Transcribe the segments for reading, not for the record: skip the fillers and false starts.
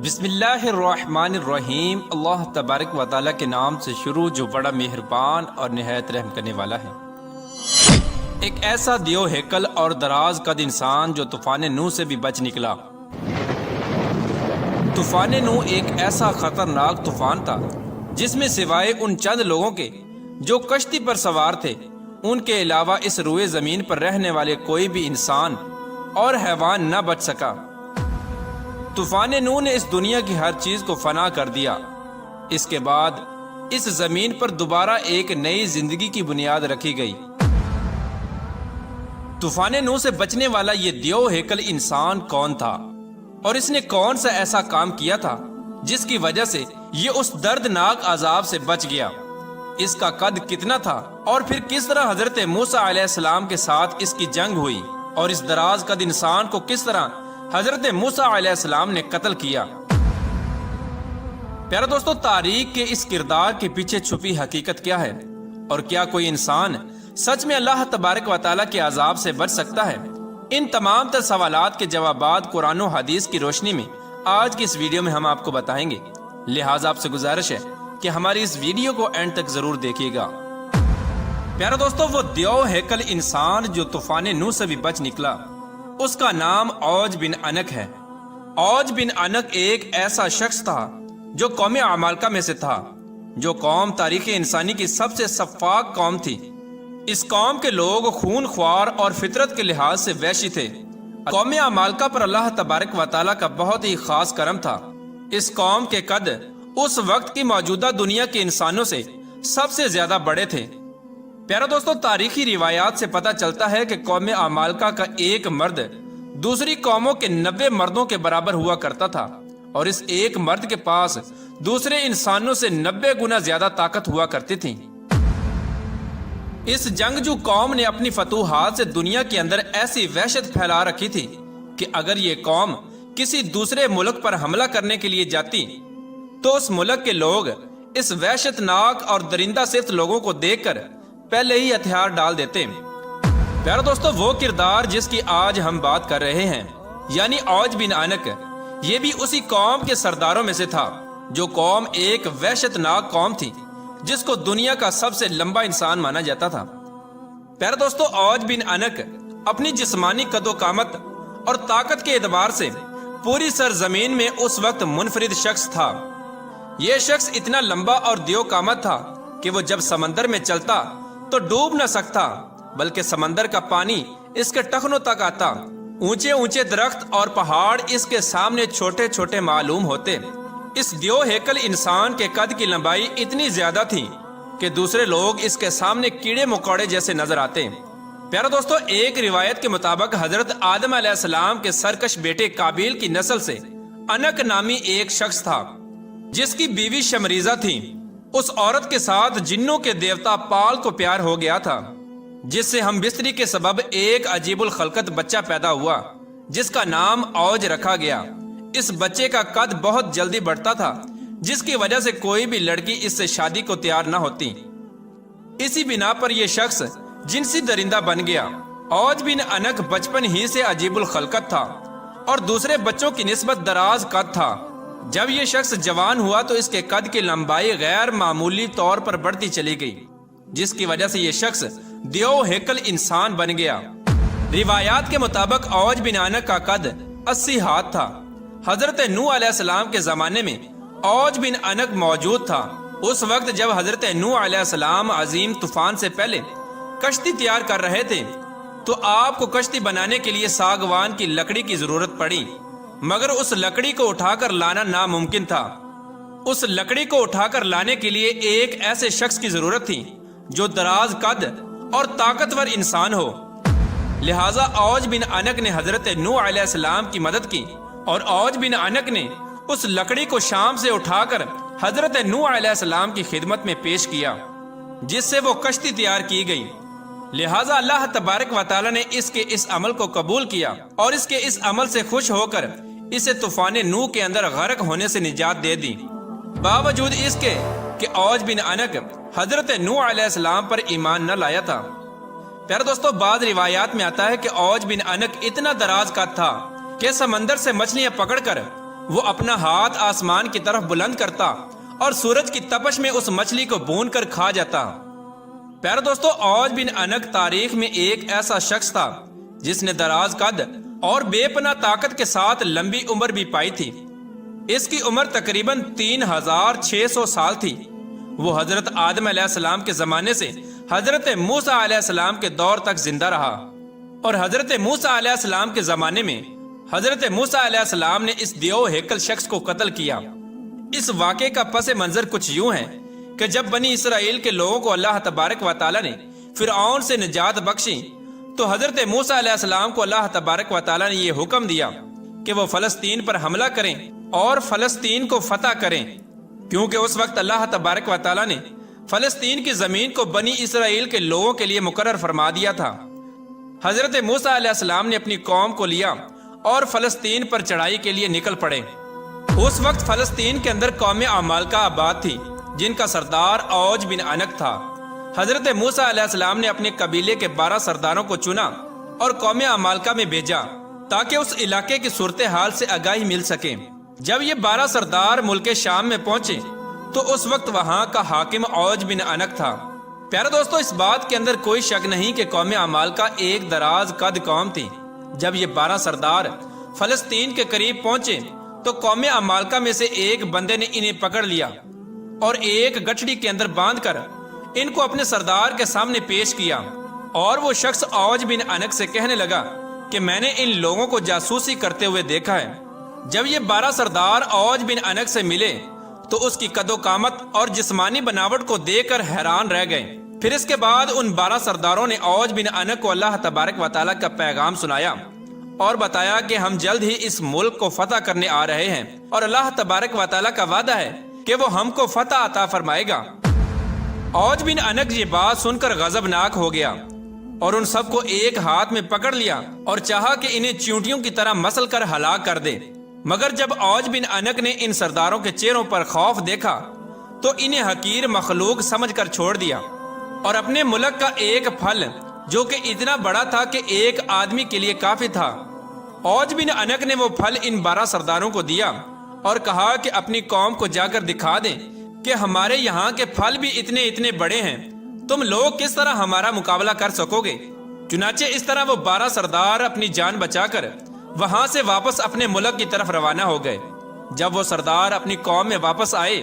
بسم اللہ الرحمن الرحیم۔ اللہ تبارک و تعالیٰ کے نام سے شروع جو بڑا مہربان اور نہایت رحم کرنے والا ہے۔ ایک ایسا دیو ہیکل اور دراز قد انسان جو طوفان نوح سے بھی بچ نکلا۔ طوفان نوح ایک ایسا خطرناک طوفان تھا جس میں سوائے ان چند لوگوں کے جو کشتی پر سوار تھے، ان کے علاوہ اس روئے زمین پر رہنے والے کوئی بھی انسان اور حیوان نہ بچ سکا۔ طوفان نوح نے اس دنیا کی ہر چیز کو فنا کر دیا۔ اس کے بعد اس زمین پر دوبارہ ایک نئی زندگی کی بنیاد رکھی گئی۔ طوفان نوح سے بچنے والا یہ دیو ہیکل انسان کون تھا اور اس نے کون سا ایسا کام کیا تھا جس کی وجہ سے یہ اس دردناک عذاب سے بچ گیا؟ اس کا قد کتنا تھا اور پھر کس طرح حضرت موسیٰ علیہ السلام کے ساتھ اس کی جنگ ہوئی اور اس دراز قد انسان کو کس طرح حضرت موسیٰ علیہ السلام نے قتل کیا؟ پیارے دوستو، تاریخ کے اس کردار کے پیچھے چھپی حقیقت کیا ہے اور کیا کوئی انسان سچ میں اللہ تبارک و تعالیٰ کے عذاب سے بچ سکتا ہے؟ ان تمام تر سوالات کے جوابات قرآن و حدیث کی روشنی میں آج کی اس ویڈیو میں ہم آپ کو بتائیں گے، لہٰذا آپ سے گزارش ہے کہ ہماری اس ویڈیو کو اینڈ تک ضرور دیکھیے گا۔ پیارے دوستو، وہ دیو ہیکل انسان جو طوفان نوح سے بھی بچ نکلا، اس کا نام اوج بن عنق ہے۔ اوج بن عنق ایک ایسا شخص تھا جو قوم عمالقہ میں سے تھا، جو قوم تاریخ انسانی کی سب سے شفاق قوم تھی۔ اس قوم کے لوگ خون خوار اور فطرت کے لحاظ سے وحشی تھے۔ قوم عمالقہ پر اللہ تبارک و تعالیٰ کا بہت ہی خاص کرم تھا۔ اس قوم کے قد اس وقت کی موجودہ دنیا کے انسانوں سے سب سے زیادہ بڑے تھے۔ پیارے دوستو، تاریخی روایات سے پتہ چلتا ہے کہ قوم عمالقہ کا ایک مرد دوسری قوموں کے 90 مردوں کے برابر ہوا کرتا تھا، اور اس ایک مرد کے پاس دوسرے انسانوں سے 90 گنا زیادہ طاقت ہوا کرتی تھی۔ اس جنگجو قوم نے اپنی فتوحات سے دنیا کے اندر ایسی وحشت پھیلا رکھی تھی کہ اگر یہ قوم کسی دوسرے ملک پر حملہ کرنے کے لیے جاتی تو اس ملک کے لوگ اس وحشت ناک اور درندہ صفت لوگوں کو دیکھ کر پہلے ہی ہتھیار ڈال دیتے۔ پیارے دوستو، وہ کردار جس کی آج ہم بات کر رہے ہیں، یعنی اوج بن عنق، یہ بھی اسی قوم کے سرداروں میں سے تھا، جو قوم ایک وحشت ناک قوم تھی جس کو دنیا کا سب سے لمبا انسان مانا جاتا تھا۔ پیارے دوستو، اوج بن عنق اپنی جسمانی قد و قامت اور طاقت کے اعتبار سے پوری سرزمین میں اس وقت منفرد شخص تھا۔ یہ شخص اتنا لمبا اور دیو قامت تھا کہ وہ جب سمندر میں چلتا تو ڈوب نہ سکتا، بلکہ سمندر کا پانی اس کے ٹخنوں تک آتا۔ اونچے اونچے درخت اور پہاڑ اس کے سامنے چھوٹے چھوٹے معلوم ہوتے۔ اس دیو ہیکل انسان کے قد کی لمبائی اتنی زیادہ تھی کہ دوسرے لوگ اس کے سامنے کیڑے مکوڑے جیسے نظر آتے۔ پیارے دوستو، ایک روایت کے مطابق حضرت آدم علیہ السلام کے سرکش بیٹے قابیل کی نسل سے عنق نامی ایک شخص تھا جس کی بیوی شمریزہ تھی۔ اس عورت کے ساتھ جنوں کے دیوتا پال کو پیار ہو گیا تھا، جس سے ہم بستری کے سبب ایک عجیب الخلقت بچہ پیدا ہوا جس کا نام اوج رکھا گیا۔ اس بچے کا قد بہت جلدی بڑھتا تھا، جس کی وجہ سے کوئی بھی لڑکی اس سے شادی کو تیار نہ ہوتی۔ اسی بنا پر یہ شخص جنسی درندہ بن گیا۔ اوج بن عنق بچپن ہی سے عجیب الخلقت تھا اور دوسرے بچوں کی نسبت دراز قد تھا۔ جب یہ شخص جوان ہوا تو اس کے قد کی لمبائی غیر معمولی طور پر بڑھتی چلی گئی، جس کی وجہ سے یہ شخص دیو ہیکل انسان بن گیا۔ روایات کے مطابق اوج بن عنق کا قد 80 ہاتھ تھا۔ حضرت نوح علیہ السلام کے زمانے میں اوج بن عنق موجود تھا۔ اس وقت جب حضرت نوح علیہ السلام عظیم طوفان سے پہلے کشتی تیار کر رہے تھے تو آپ کو کشتی بنانے کے لیے ساگوان کی لکڑی کی ضرورت پڑی، مگر اس لکڑی کو اٹھا کر لانا ناممکن تھا۔ اس لکڑی کو اٹھا کر لانے کے لیے ایک ایسے شخص کی ضرورت تھی جو دراز قد اور طاقتور انسان ہو، لہٰذا اوج بن عنق نے حضرت نوح علیہ السلام کی مدد کی اور اوج بن عنق نے اس لکڑی کو شام سے اٹھا کر حضرت نوح علیہ السلام کی خدمت میں پیش کیا، جس سے وہ کشتی تیار کی گئی۔ لہٰذا اللہ تبارک و تعالیٰ نے اس کے اس عمل کو قبول کیا اور اس کے اس عمل سے خوش ہو کر اسے طوفان نوح کے اندر غرق ہونے سے نجات دے دی، باوجود اس کے کہ اوج بن عنق حضرت نوح علیہ السلام پر ایمان نہ لایا تھا۔ پیارے دوستو، بعض روایات میں آتا ہے کہ اوج بن عنق اتنا دراز قد تھا کہ سمندر سے مچھلیاں پکڑ کر وہ اپنا ہاتھ آسمان کی طرف بلند کرتا اور سورج کی تپش میں اس مچھلی کو بھون کر کھا جاتا۔ پیارے دوستو، اوج بن عنق تاریخ میں ایک ایسا شخص تھا جس نے دراز قد اور بے پناہ طاقت کے ساتھ لمبی عمر بھی پائی تھی۔ اس کی عمر تقریباً 3600 سال تھی۔ وہ حضرت آدم علیہ السلام کے زمانے سے حضرت موسیٰ علیہ السلام کے دور تک زندہ رہا، اور حضرت موسیٰ علیہ السلام کے زمانے میں حضرت موسیٰ علیہ السلام نے اس دیو ہیکل شخص کو قتل کیا۔ اس واقعے کا پس منظر کچھ یوں ہے کہ جب بنی اسرائیل کے لوگوں کو اللہ تبارک و تعالی نے فرعون سے نجات بخشی تو حضرت موسیٰ علیہ السلام کو اللہ تبارک و تعالی نے یہ حکم دیا کہ وہ فلسطین پر حملہ کریں اور فلسطین کو فتح کریں، کیونکہ اس وقت اللہ تبارک و تعالی نے فلسطین کی زمین کو بنی اسرائیل کے لوگوں کے لیے مقرر فرما دیا تھا۔ حضرت موسیٰ علیہ السلام نے اپنی قوم کو لیا اور فلسطین پر چڑھائی کے لیے نکل پڑے۔ اس وقت فلسطین کے اندر قوم عمالقہ آباد تھی جن کا سردار اوج بن عنق تھا۔ حضرت موسیٰ علیہ السلام نے اپنے قبیلے کے 12 سرداروں کو چنا اور قوم عمالقہ میں بھیجا تاکہ اس علاقے کی صورتحال سے آگاہی مل سکے۔ جب یہ 12 سردار ملک شام میں پہنچے تو اس وقت وہاں کا حاکم اوج بن عنق تھا۔ پیارے دوستو، اس بات کے اندر کوئی شک نہیں کہ قوم عمالقہ ایک دراز قد قوم تھی۔ جب یہ 12 سردار فلسطین کے قریب پہنچے تو قوم عمالقہ میں سے ایک بندے نے انہیں پکڑ لیا اور ایک گٹھڑی کے اندر باندھ کر ان کو اپنے سردار کے سامنے پیش کیا، اور وہ شخص اوج بن عنق سے کہنے لگا کہ میں نے ان لوگوں کو جاسوسی کرتے ہوئے دیکھا ہے۔ جب یہ 12 سردار اوج بن عنق سے ملے تو اس کی قد و قامت اور جسمانی بناوٹ کو دیکھ کر حیران رہ گئے۔ پھر اس کے بعد ان 12 سرداروں نے اوج بن عنق کو اللہ تبارک و تعالیٰ کا پیغام سنایا اور بتایا کہ ہم جلد ہی اس ملک کو فتح کرنے آ رہے ہیں، اور اللہ تبارک و تعالیٰ کا وعدہ ہے کہ وہ ہم کو فتح عطا فرمائے گا۔ اوج بن عنق یہ بات سن کر غضبناک ہو گیا اور ان سب کو ایک ہاتھ میں پکڑ لیا اور چاہا کہ انہیں چیونٹیوں کی طرح مسل کر ہلاک کر دے، مگر جب اوج بن عنق نے ان سرداروں کے چہروں پر خوف دیکھا تو انہیں حقیر مخلوق سمجھ کر چھوڑ دیا، اور اپنے ملک کا ایک پھل جو کہ اتنا بڑا تھا کہ ایک آدمی کے لیے کافی تھا، اوج بن عنق نے وہ پھل ان 12 سرداروں کو دیا اور کہا کہ اپنی قوم کو جا کر دکھا دیں کہ ہمارے یہاں کے پھل بھی اتنے بڑے ہیں، تم لوگ کس طرح ہمارا مقابلہ کر سکو گے۔ چنانچہ اس طرح وہ 12 سردار اپنی جان بچا کر وہاں سے واپس اپنے ملک کی طرف روانہ ہو گئے۔ جب وہ سردار اپنی قوم میں واپس آئے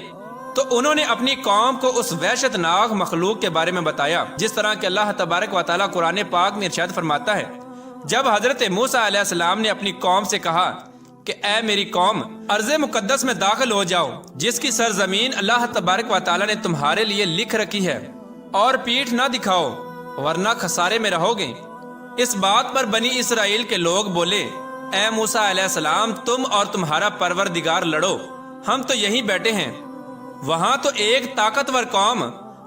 تو انہوں نے اپنی قوم کو اس وحشت ناک مخلوق کے بارے میں بتایا، جس طرح کہ اللہ تبارک و تعالیٰ قرآن پاک میں ارشاد فرماتا ہے، جب حضرت موسیٰ علیہ السلام نے اپنی قوم سے کہا کہ اے میری قوم، ارض مقدس میں داخل ہو جاؤ جس کی سرزمین اللہ تبارک و تعالیٰ نے تمہارے لیے لکھ رکھی ہے، اور پیٹھ نہ دکھاؤ ورنہ خسارے میں رہو گے۔ اس بات پر بنی اسرائیل کے لوگ بولے، اے موسیٰ علیہ السلام، تم اور تمہارا پروردگار لڑو، ہم تو یہیں بیٹھے ہیں۔ وہاں تو ایک طاقتور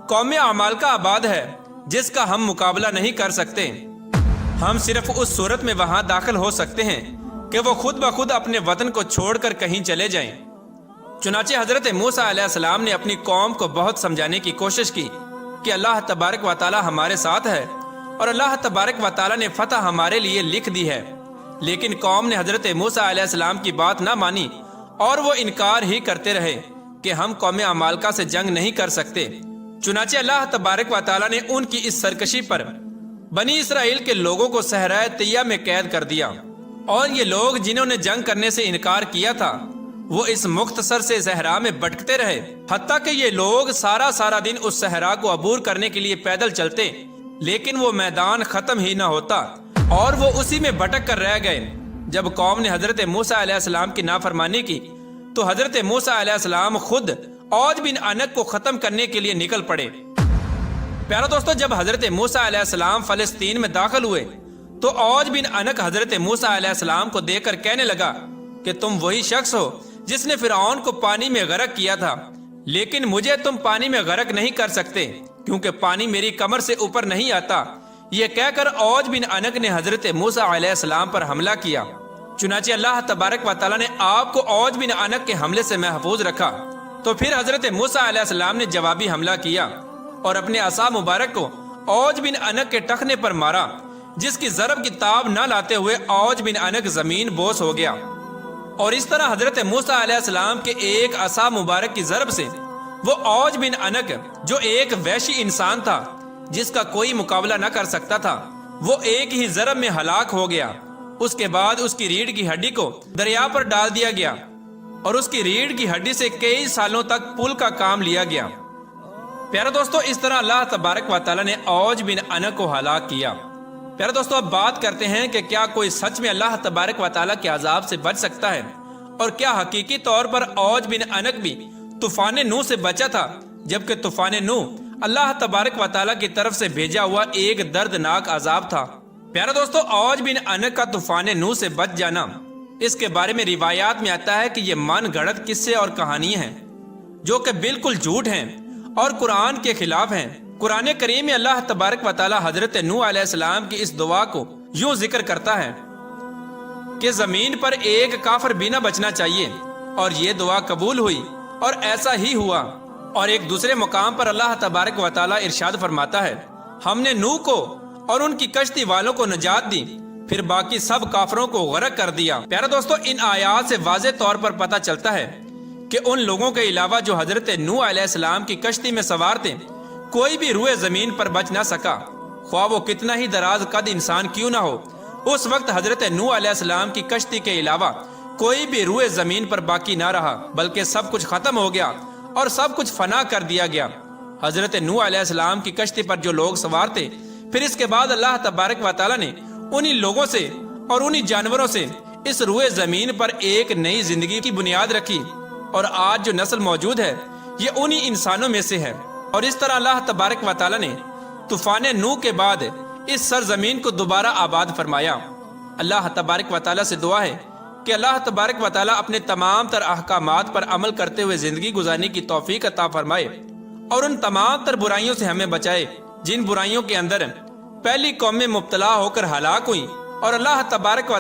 قوم عمالقہ آباد ہے جس کا ہم مقابلہ نہیں کر سکتے۔ ہم صرف اس صورت میں وہاں داخل ہو سکتے ہیں کہ وہ خود بخود اپنے وطن کو چھوڑ کر کہیں چلے جائیں۔ چنانچہ حضرت موسیٰ علیہ السلام نے اپنی قوم کو بہت سمجھانے کی کوشش کی کہ اللہ تبارک و تعالیٰ ہمارے ساتھ ہے اور اللہ تبارک و تعالیٰ نے فتح ہمارے لیے لکھ دی ہے، لیکن قوم نے حضرت موسیٰ علیہ السلام کی بات نہ مانی اور وہ انکار ہی کرتے رہے کہ ہم قوم عمالقہ سے جنگ نہیں کر سکتے۔ چنانچہ اللہ تبارک و تعالیٰ نے ان کی اس سرکشی پر بنی اسرائیل کے لوگوں کو صحرائے طیہ میں قید کر دیا، اور یہ لوگ جنہوں نے جنگ کرنے سے انکار کیا تھا وہ اس مختصر سے صحرا میں بھٹکتے رہے، حتیٰ کہ یہ لوگ سارا دن اس صحرا کو عبور کرنے کے لیے پیدل چلتے، لیکن وہ میدان ختم ہی نہ ہوتا اور وہ اسی میں بھٹک کر رہ گئے۔ جب قوم نے حضرت موسیٰ علیہ السلام کی نافرمانی کی تو حضرت موسیٰ علیہ السلام خود اوج بن عنق کو ختم کرنے کے لیے نکل پڑے۔ پیارا دوستو، جب حضرت موسیٰ علیہ السلام فلسطین میں داخل ہوئے تو اوج بن عنق حضرت موسیٰ علیہ السلام کو دیکھ کر کہنے لگا کہ تم وہی شخص ہو جس نے فرعون کو پانی میں غرق کیا تھا، لیکن مجھے تم پانی میں غرق نہیں کر سکتے کیونکہ پانی میری کمر سے اوپر نہیں آتا۔ یہ کہہ کر اوج بن عنق نے حضرت موسیٰ علیہ السلام پر حملہ کیا۔ چنانچہ اللہ تبارک و تعالیٰ نے آپ کو اوج بن عنق کے حملے سے محفوظ رکھا۔ تو پھر حضرت موسیٰ علیہ السلام نے جوابی حملہ کیا اور اپنے عصا مبارک کو اوج بن عنق کے ٹخنے پر مارا، جس کی ضرب کی تاب نہ لاتے ہوئے اوج بن عنق زمین بوس ہو گیا۔ اور اس طرح حضرت موسیٰ علیہ السلام کے ایک عصا مبارک کی ضرب سے وہ اوج بن انک جو ایک وحشی انسان تھا جس کا کوئی مقابلہ نہ کر سکتا تھا، وہ ایک ہی ضرب میں ہلاک ہو گیا۔ اس کے بعد اس کی ریڑھ کی ہڈی کو دریا پر ڈال دیا گیا اور اس کی ریڑھ کی ہڈی سے کئی سالوں تک پل کا کام لیا گیا۔ پیارے دوستو، اس طرح اللہ تبارک و تعالیٰ نے اوج بن انک کو ہلاک کیا۔ پیارے دوستو، اب بات کرتے ہیں کہ کیا کوئی سچ میں اللہ تبارک و تعالیٰ کے عذاب سے بچ سکتا ہے، اور کیا حقیقی طور پر اوج بن انک بھی طوفان نوح سے بچا تھا، جبکہ طوفان نوح اللہ تبارک و تعالیٰ کی طرف سے بھیجا ہوا ایک دردناک عذاب تھا۔ پیارے دوستو، اوج بن انک کا طوفان نوح سے بچ جانا، اس کے بارے میں روایات میں آتا ہے کہ یہ من گھڑت قصے اور کہانیاں ہیں جو کہ بالکل جھوٹ ہیں اور قرآن کے خلاف ہیں۔ قرآن کریم میں اللہ تبارک و تعالیٰ حضرت نوح علیہ السلام کی اس دعا کو یوں ذکر کرتا ہے کہ زمین پر ایک کافر بھی نہ بچنا چاہیے، اور یہ دعا قبول ہوئی اور ایسا ہی ہوا۔ اور ایک دوسرے مقام پر اللہ تبارک و تعالیٰ ارشاد فرماتا ہے، ہم نے نوح کو اور ان کی کشتی والوں کو نجات دی، پھر باقی سب کافروں کو غرق کر دیا۔ پیارے دوستو، ان آیات سے واضح طور پر پتہ چلتا ہے کہ ان لوگوں کے علاوہ جو حضرت نوح علیہ السلام کی کشتی میں سوار تھے، کوئی بھی روئے زمین پر بچ نہ سکا، خواہ وہ کتنا ہی دراز قد انسان کیوں نہ ہو۔ اس وقت حضرت نوح علیہ السلام کی کشتی کے علاوہ کوئی بھی روئے زمین پر باقی نہ رہا، بلکہ سب کچھ ختم ہو گیا اور سب کچھ فنا کر دیا گیا۔ حضرت نوح علیہ السلام کی کشتی پر جو لوگ سوار تھے، پھر اس کے بعد اللہ تبارک و تعالیٰ نے انہی لوگوں سے اور انہی جانوروں سے اس روئے زمین پر ایک نئی زندگی کی بنیاد رکھی، اور آج جو نسل موجود ہے یہ انہی انسانوں میں سے ہے۔ اور اس طرح اللہ تبارک و تعالیٰ نے طوفان نوح کے بعد اس سرزمین کو دوبارہ آباد فرمایا۔ اللہ تبارک و تعالیٰ سے دعا ہے کہ اللہ تبارک و تعالیٰ اپنے تمام تر احکامات پر عمل کرتے ہوئے زندگی گزارنے کی توفیق عطا فرمائے، اور ان تمام تر برائیوں سے ہمیں بچائے جن برائیوں کے اندر پہلی قومیں مبتلا ہو کر ہلاک ہوئیں، اور اللہ تبارک و